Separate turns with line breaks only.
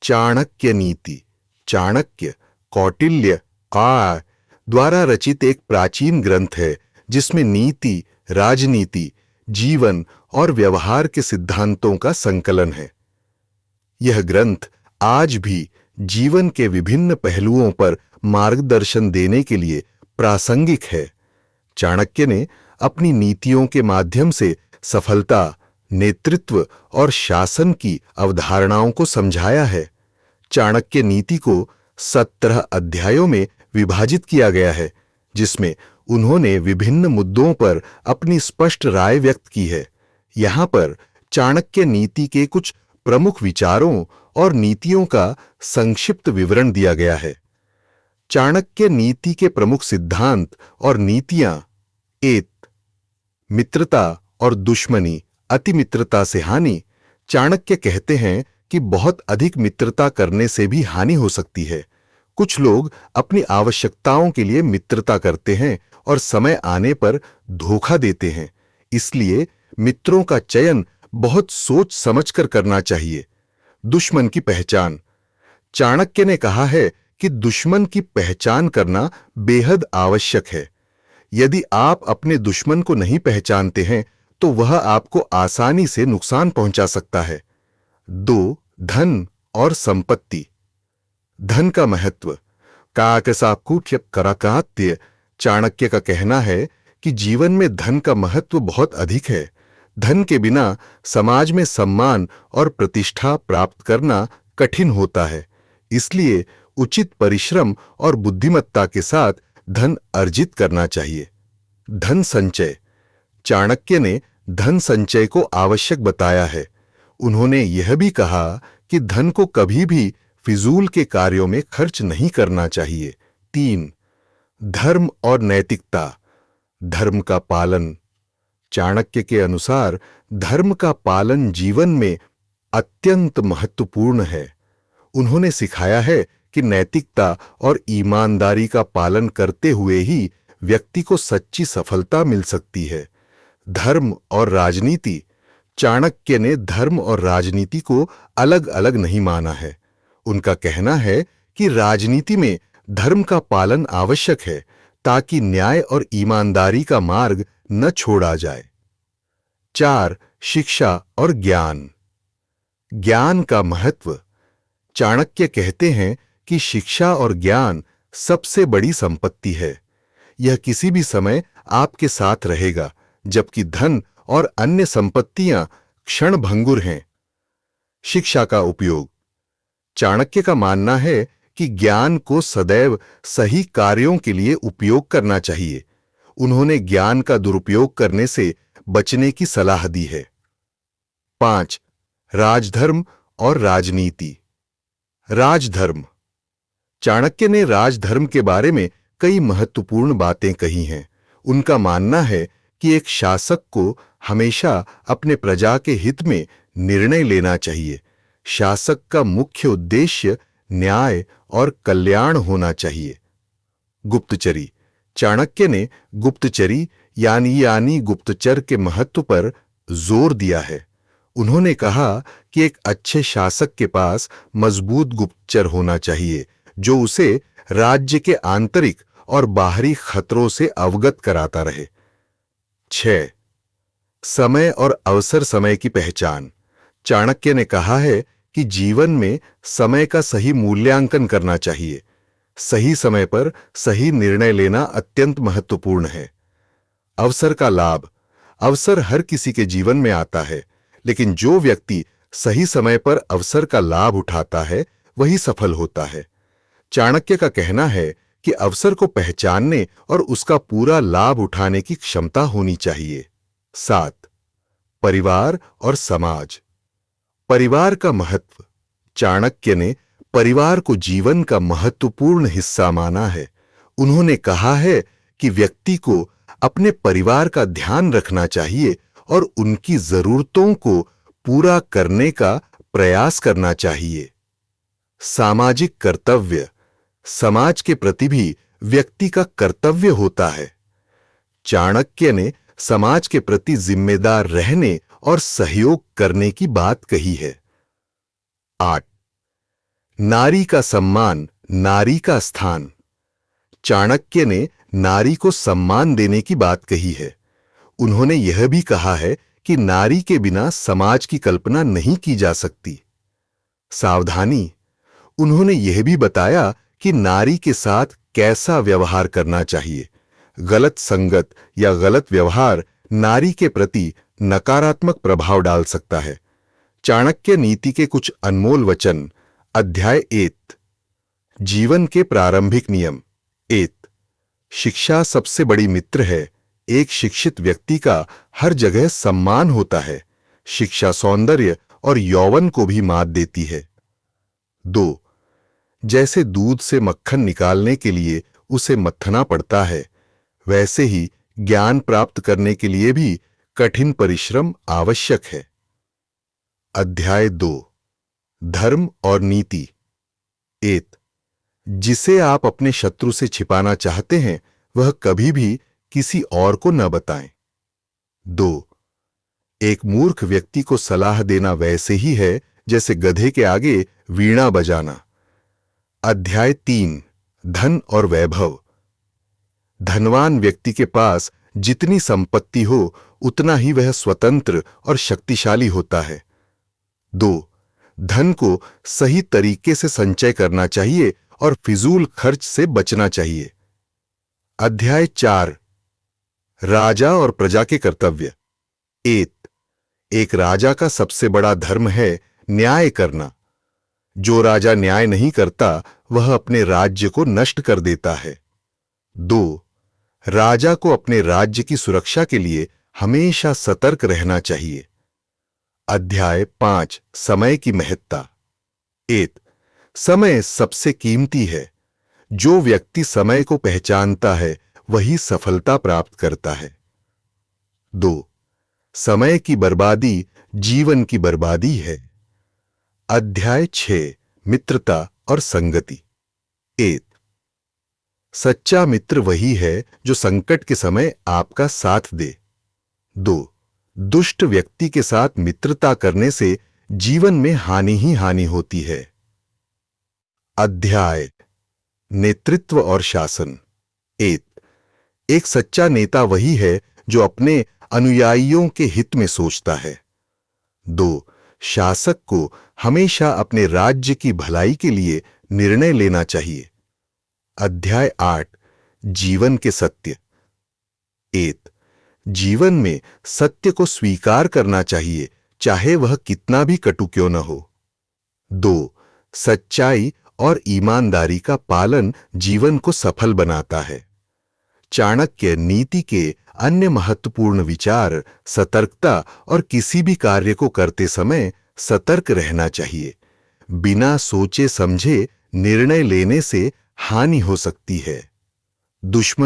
चाणक्य नीति, चाणक्य, कौटिल्य आ द्वारा रचित एक प्राचीन ग्रंथ है जिसमें नीति, राजनीति, जीवन और व्यवहार के सिद्धांतों का संकलन है। यह ग्रंथ आज भी जीवन के विभिन्न पहलुओं पर मार्गदर्शन देने के लिए प्रासंगिक है। चाणक्य ने अपनी नीतियों के माध्यम से सफलता, नेतृत्व और शासन की अवधारणाओं को समझाया है। चाणक्य नीति को 17 अध्यायों में विभाजित किया गया है, जिसमें उन्होंने विभिन्न मुद्दों पर अपनी स्पष्ट राय व्यक्त की है। यहाँ पर चाणक्य नीति के कुछ प्रमुख विचारों और नीतियों का संक्षिप्त विवरण दिया गया है। चाणक्य नीति के प्रमुख सिद्धांत और नीतियां: एत, मित्रता और दुश्मनी, अति मित्रता से हानि। चाणक्य कहते हैं कि बहुत अधिक मित्रता करने से भी हानि हो सकती है। कुछ लोग अपनी आवश्यकताओं के लिए मित्रता करते हैं और समय आने पर धोखा देते हैं। इसलिए मित्रों का चयन बहुत सोच समझकर करना चाहिए। दुश्मन की पहचान: चाणक्य ने कहा है कि दुश्मन की पहचान करना बेहद आवश्यक है। यदि आप अपने दुश्मन को नहीं पहचानते हैं तो वह आपको आसानी से नुकसान पहुंचा सकता है। 2. धन और संपत्ति। धन का महत्व: काकसाकूट्य कराकात्य। चाणक्य का कहना है कि जीवन में धन का महत्व बहुत अधिक है। धन के बिना समाज में सम्मान और प्रतिष्ठा प्राप्त करना कठिन होता है। इसलिए उचित परिश्रम और बुद्धिमत्ता के साथ धन अर्जित करना चाहिए। धन संचय: चाणक्य ने धन संचय को आवश्यक बताया है। उन्होंने यह भी कहा कि धन को कभी भी फिजूल के कार्यों में खर्च नहीं करना चाहिए। 3. धर्म और नैतिकता, धर्म का पालन। चाणक्य के अनुसार धर्म का पालन जीवन में अत्यंत महत्वपूर्ण है। उन्होंने सिखाया है कि नैतिकता और ईमानदारी का पालन करते हुए ही व्यक्ति को सच्ची सफलता मिल सकती है। धर्म और राजनीति: चाणक्य ने धर्म और राजनीति को अलग अलग नहीं माना है। उनका कहना है कि राजनीति में धर्म का पालन आवश्यक है ताकि न्याय और ईमानदारी का मार्ग न छोड़ा जाए। 4. शिक्षा और ज्ञान। ज्ञान का महत्व: चाणक्य कहते हैं कि शिक्षा और ज्ञान सबसे बड़ी संपत्ति है। यह किसी भी समय आपके साथ रहेगा, जबकि धन और अन्य संपत्तियां क्षणभंगुर हैं। शिक्षा का उपयोग: चाणक्य का मानना है कि ज्ञान को सदैव सही कार्यों के लिए उपयोग करना चाहिए। उन्होंने ज्ञान का दुरुपयोग करने से बचने की सलाह दी है। 5. राजधर्म और राजनीति। राजधर्म: चाणक्य ने राजधर्म के बारे में कई महत्वपूर्ण बातें कही हैं। उनका मानना है कि एक शासक को हमेशा अपने प्रजा के हित में निर्णय लेना चाहिए। शासक का मुख्य उद्देश्य न्याय और कल्याण होना चाहिए। गुप्तचरी: चाणक्य ने गुप्तचरी यानी गुप्तचर के महत्व पर जोर दिया है। उन्होंने कहा कि एक अच्छे शासक के पास मजबूत गुप्तचर होना चाहिए जो उसे राज्य के आंतरिक और बाहरी खतरों से अवगत कराता रहे। 6. समय और अवसर समय की पहचान। चाणक्य ने कहा है कि जीवन में समय का सही मूल्यांकन करना चाहिए। सही समय पर सही निर्णय लेना अत्यंत महत्वपूर्ण है। अवसर का लाभ: अवसर हर किसी के जीवन में आता है, लेकिन जो व्यक्ति सही समय पर अवसर का लाभ उठाता है वही सफल होता है। चाणक्य का कहना है कि अवसर को पहचानने और उसका पूरा लाभ उठाने की क्षमता होनी चाहिए। 7. परिवार और समाज। परिवार का महत्व: चाणक्य ने परिवार को जीवन का महत्वपूर्ण हिस्सा माना है। उन्होंने कहा है कि व्यक्ति को अपने परिवार का ध्यान रखना चाहिए और उनकी जरूरतों को पूरा करने का प्रयास करना चाहिए। सामाजिक कर्तव्य: समाज के प्रति भी व्यक्ति का कर्तव्य होता है। चाणक्य ने समाज के प्रति जिम्मेदार रहने और सहयोग करने की बात कही है। 8. नारी का सम्मान, नारी का स्थान। चाणक्य ने नारी को सम्मान देने की बात कही है। उन्होंने यह भी कहा है कि नारी के बिना समाज की कल्पना नहीं की जा सकती। सावधानी, उन्होंने यह भी बताया कि नारी के साथ कैसा व्यवहार करना चाहिए। गलत संगत या गलत व्यवहार नारी के प्रति नकारात्मक प्रभाव डाल सकता है। चाणक्य नीति के कुछ अनमोल वचन। अध्याय 1। जीवन के प्रारंभिक नियम। 1। शिक्षा सबसे बड़ी मित्र है। एक शिक्षित व्यक्ति का हर जगह सम्मान होता है। शिक्षा सौंदर्य और यौवन को भी मात देती है। 2। जैसे दूध से मक्खन निकालने के लिए उसे मथना पड़ता है, वैसे ही ज्ञान प्राप्त करने के लिए भी कठिन परिश्रम आवश्यक है। अध्याय 2। धर्म और नीति। 1। जिसे आप अपने शत्रु से छिपाना चाहते हैं, वह कभी भी किसी और को न बताएं। 2। एक मूर्ख व्यक्ति को सलाह देना वैसे ही है जैसे गधे के आगे वीणा बजाना। अध्याय 3। धन और वैभव। धनवान व्यक्ति के पास जितनी संपत्ति हो, उतना ही वह स्वतंत्र और शक्तिशाली होता है। 2। धन को सही तरीके से संचय करना चाहिए और फिजूल खर्च से बचना चाहिए। अध्याय 4। राजा और प्रजा के कर्तव्य। 1। एक राजा का सबसे बड़ा धर्म है न्याय करना। जो राजा न्याय नहीं करता, वह अपने राज्य को नष्ट कर देता है। 2। राजा को अपने राज्य की सुरक्षा के लिए हमेशा सतर्क रहना चाहिए। अध्याय 5। समय की महत्ता। 1। समय सबसे कीमती है। जो व्यक्ति समय को पहचानता है, वही सफलता प्राप्त करता है। 2। समय की बर्बादी जीवन की बर्बादी है। अध्याय 6। मित्रता और संगति। 1। सच्चा मित्र वही है जो संकट के समय आपका साथ दे। 2। दुष्ट व्यक्ति के साथ मित्रता करने से जीवन में हानि ही हानि होती है। अध्याय नेतृत्व और शासन। 1। एक सच्चा नेता वही है जो अपने अनुयायियों के हित में सोचता है। 2। शासक को हमेशा अपने राज्य की भलाई के लिए निर्णय लेना चाहिए। अध्याय 8। जीवन के सत्य। 1। जीवन में सत्य को स्वीकार करना चाहिए, चाहे वह कितना भी कटु क्यों न हो। 2। सच्चाई और ईमानदारी का पालन जीवन को सफल बनाता है। चाणक्य नीति के अन्य महत्वपूर्ण विचार सतर्कता और किसी भी कार्य को करते समय सतर्क रहना चाहिए। बिना सोचे समझे निर्णय लेने से हानि हो सकती है। दुश्मन